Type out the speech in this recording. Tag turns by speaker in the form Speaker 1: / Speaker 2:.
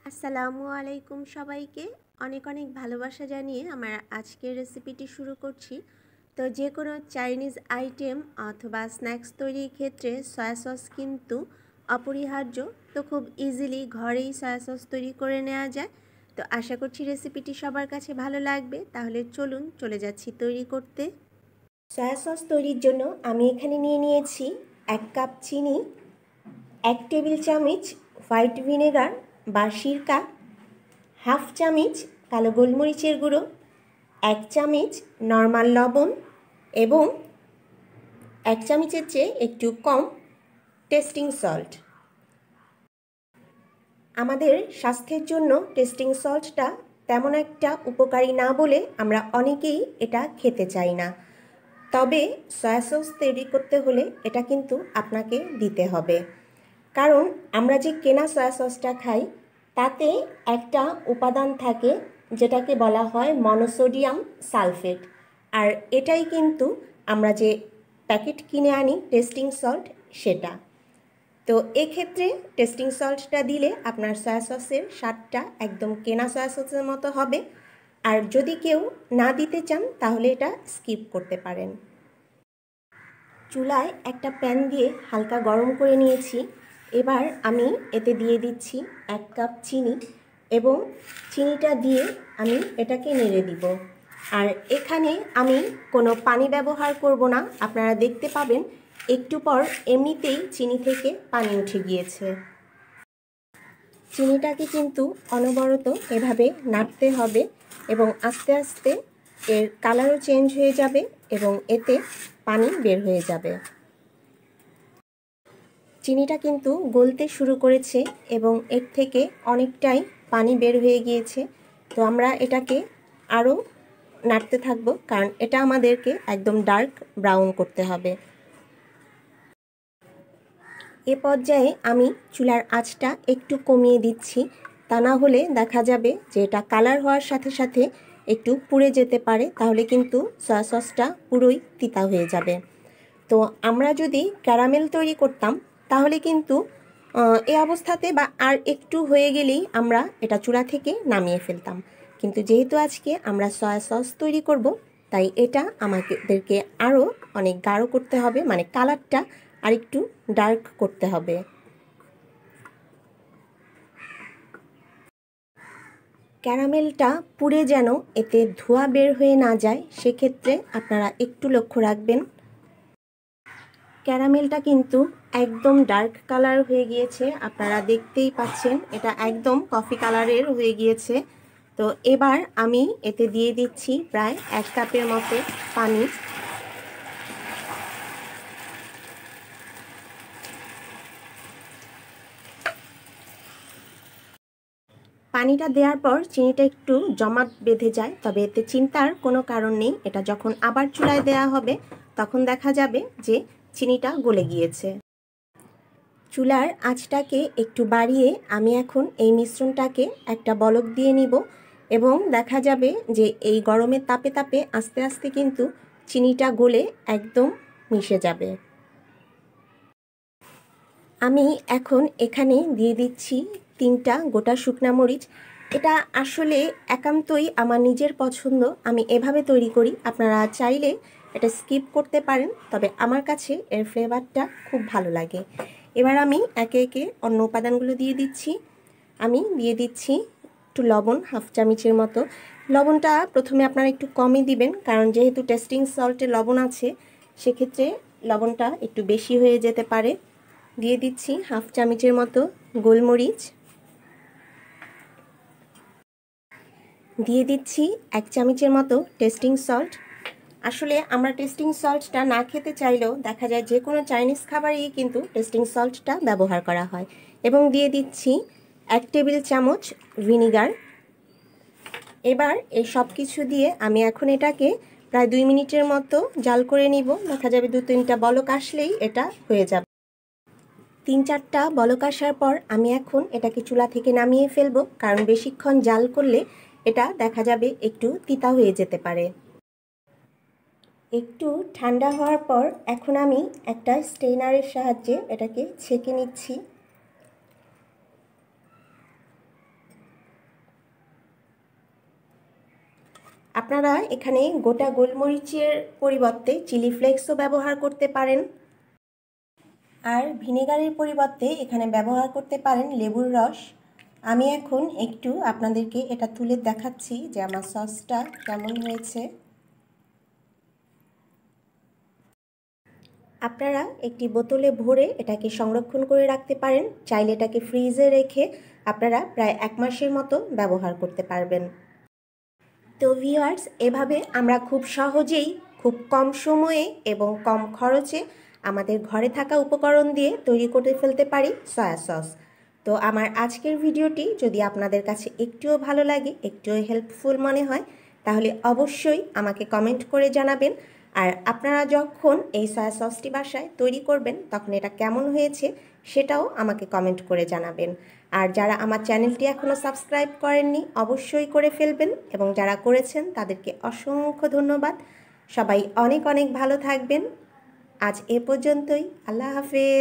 Speaker 1: আসসালামু আলাইকুম সবাইকে অনেক অনেক ভালোবাসা জানিয়ে আমার আজকের রেসিপিটি শুরু করছি। তো যে কোনো চাইনিজ আইটেম অথবা স্ন্যাক্স তৈরির ক্ষেত্রে সয়া সস কিন্তু অপরিহার্য। তো খুব ইজিলি ঘরেই সয়া সস তৈরি করে নেওয়া যায়। তো আশা করছি রেসিপিটি সবার কাছে ভালো লাগবে। তাহলে চলুন চলে যাচ্ছি তৈরি করতে। সয়া সস তৈরির জন্য আমি এখানে নিয়ে নিয়েছি 1 কাপ চিনি, 1 টেবিল চামচ হোয়াইট ভিনেগার বা সিরকা, হাফ চামচ কালো গোলমরিচের গুঁড়ো, 1 চামচ নর্মাল লবণ এবং 1 চামচের চেয়ে একটু কম টেস্টিং সল্ট। আমাদের স্বাস্থ্যের জন্য টেস্টিং সল্টটা তেমন একটা উপকারী না বলে আমরা অনেকেই এটা খেতে চাই না। তবে সয়া সস তৈরি করতে হলে এটা কিন্তু আপনাকে দিতে হবে, কারণ আমরা যে কেনা সয়া সসটা খাই তাতে একটা উপাদান থাকে যেটাকে বলা হয় মনোসোডিয়াম সালফেট, আর এটাই কিন্তু আমরা যে প্যাকেট কিনে আনি টেস্টিং সল্ট সেটা। তো এক্ষেত্রে টেস্টিং সল্টটা দিলে আপনার সয়া সসের স্বাদটা একদম কেনা সয়া সসের মতো হবে। আর যদি কেউ না দিতে চান তাহলে এটা স্কিপ করতে পারেন। চুলায় একটা প্যান দিয়ে হালকা গরম করে নিয়েছি। এবার আমি এতে দিয়ে দিচ্ছি 1 কাপ চিনি এবং চিনিটা দিয়ে আমি এটাকে নেড়ে দিব। আর এখানে আমি কোনো পানি ব্যবহার করব না। আপনারা দেখতে পাবেন একটু পর এমনিতেই চিনি থেকে পানি উঠে গিয়েছে। চিনিটাকে কিন্তু অনবরত এভাবে নাড়তে হবে এবং আস্তে আস্তে এর কালারও চেঞ্জ হয়ে যাবে এবং এতে পানি বের হয়ে যাবে। চিনিটা কিন্তু গলতে শুরু করেছে এবং এর থেকে অনেকটাই পানি বের হয়ে গিয়েছে। তো আমরা এটাকে আরও নাড়তে থাকবো, কারণ এটা আমাদেরকে একদম ডার্ক ব্রাউন করতে হবে। এ পর্যায়ে আমি চুলার আঁচটা একটু কমিয়ে দিচ্ছি, তা না হলে দেখা যাবে যে এটা কালার হওয়ার সাথে সাথে একটু পুড়ে যেতে পারে, তাহলে কিন্তু সয়া সসটা পুরোই তিতা হয়ে যাবে। তো আমরা যদি ক্যারামেল তৈরি করতাম তাহলে কিন্তু এই অবস্থাতে বা আর একটু হয়ে গেলেই আমরা এটা চুলা থেকে নামিয়ে ফেলতাম, কিন্তু যেহেতু আজকে আমরা সয়া সস তৈরি করব তাই এটা আমাদেরকে আরও অনেক গাঢ় করতে হবে, মানে কালারটা আর একটু ডার্ক করতে হবে। ক্যারামেলটা পুড়ে যেন এতে ধোঁয়া বের হয়ে না যায়, সেক্ষেত্রে আপনারা একটু লক্ষ্য রাখবেন। ক্যারামেলটা কিন্তু একদম ডার্ক কালার হয়ে গিয়েছে, আপনারা দেখতেই পাচ্ছেন এটা একদম কফি কালারের হয়ে গিয়েছে। তো এবার আমি এতে দিয়ে দিচ্ছি প্রায় 1 কাপের মতো পানি। পানিটা দেওয়ার পর চিনিটা একটু জমাট বেঁধে যায়, তবে এতে চিন্তার কোনো কারণ নেই। এটা যখন আবার চুলায় দেওয়া হবে তখন দেখা যাবে যে চিনিটা গলে গিয়েছে। চুলার আঁচটাকে একটু বাড়িয়ে আমি এখন এই মিশ্রণটাকে একটা বলক দিয়ে নিব এবং দেখা যাবে যে এই গরমের তাপে তাপে আস্তে আস্তে কিন্তু চিনিটা গলে একদম মিশে যাবে। আমি এখন এখানে দিয়ে দিচ্ছি 3টা গোটা শুকনা মরিচ। এটা আসলে একান্তই আমার নিজের পছন্দ, আমি এভাবে তৈরি করি। আপনারা চাইলে এটা স্কিপ করতে পারেন, তবে আমার কাছে এর ফ্লেভারটা খুব ভালো লাগে। এবার আমি একে একে অন্য উপাদানগুলো দিয়ে দিচ্ছি। আমি দিয়ে দিচ্ছি একটু লবণ, হাফ চামচের মতো। লবণটা প্রথমে আপনারা একটু কমই দিবেন, কারণ যেহেতু টেস্টিং সল্টে লবণ আছে সেক্ষেত্রে লবণটা একটু বেশি হয়ে যেতে পারে। দিয়ে দিচ্ছি হাফ চামচের মতো গোলমরিচ, দিয়ে দিচ্ছি 1 চামচের মতো টেস্টিং সল্ট। আসলে আমরা টেস্টিং সল্টটা না খেতে চাইলেও দেখা যায় যে কোনো চাইনিজ খাবারেই কিন্তু টেস্টিং সল্টটা ব্যবহার করা হয়। এবং দিয়ে দিচ্ছি 1 টেবিল চামচ ভিনিগার। এবার এই সব কিছু দিয়ে আমি এখন এটাকে প্রায় 2 মিনিটের মতো জাল করে নিব। দেখা যাবে 2-3টা বলক আসলেই এটা হয়ে যাবে। 3-4টা বলক আসার পর আমি এখন এটাকে চুলা থেকে নামিয়ে ফেলবো, কারণ বেশিক্ষণ জাল করলে এটা দেখা যাবে একটু তিতা হয়ে যেতে পারে। একটু ঠান্ডা হওয়ার পর এখন আমি একটা স্ট্রেনারের সাহায্যে এটাকে ছেঁকে নিচ্ছি। আপনারা এখানে গোটা গোলমরিচের পরিবর্তে চিলি ফ্লেক্সও ব্যবহার করতে পারেন, আর ভিনেগারের পরিবর্তে এখানে ব্যবহার করতে পারেন লেবুর রস। আমি এখন একটু আপনাদেরকে এটা তুলে দেখাচ্ছি যে আমার সসটা কেমন হয়েছে। আপনারা একটি বোতলে ভরে এটাকে সংরক্ষণ করে রাখতে পারেন। চাইলে এটাকে ফ্রিজে রেখে আপনারা প্রায় 1 মাসের মতো ব্যবহার করতে পারবেন। তো ভিউয়ার্স, এভাবে আমরা খুব সহজেই, খুব কম সময়ে এবং কম খরচে আমাদের ঘরে থাকা উপকরণ দিয়ে তৈরি করে ফেলতে পারি সয়া সস। তো আমার আজকের ভিডিওটি যদি আপনাদের কাছে একটুও ভালো লাগে, একটুও হেল্পফুল মনে হয়, তাহলে অবশ্যই আমাকে কমেন্ট করে জানাবেন। আর আপনারা যখন এই সয়া সসটি বাসায় তৈরি করবেন তখন এটা কেমন হয়েছে সেটাও আমাকে কমেন্ট করে জানাবেন। আর যারা আমার চ্যানেলটি এখনও সাবস্ক্রাইব করেননি অবশ্যই করে ফেলবেন, এবং যারা করেছেন তাদেরকে অসংখ্য ধন্যবাদ। সবাই অনেক অনেক ভালো থাকবেন। আজ এ পর্যন্তই। আল্লাহ হাফেজ।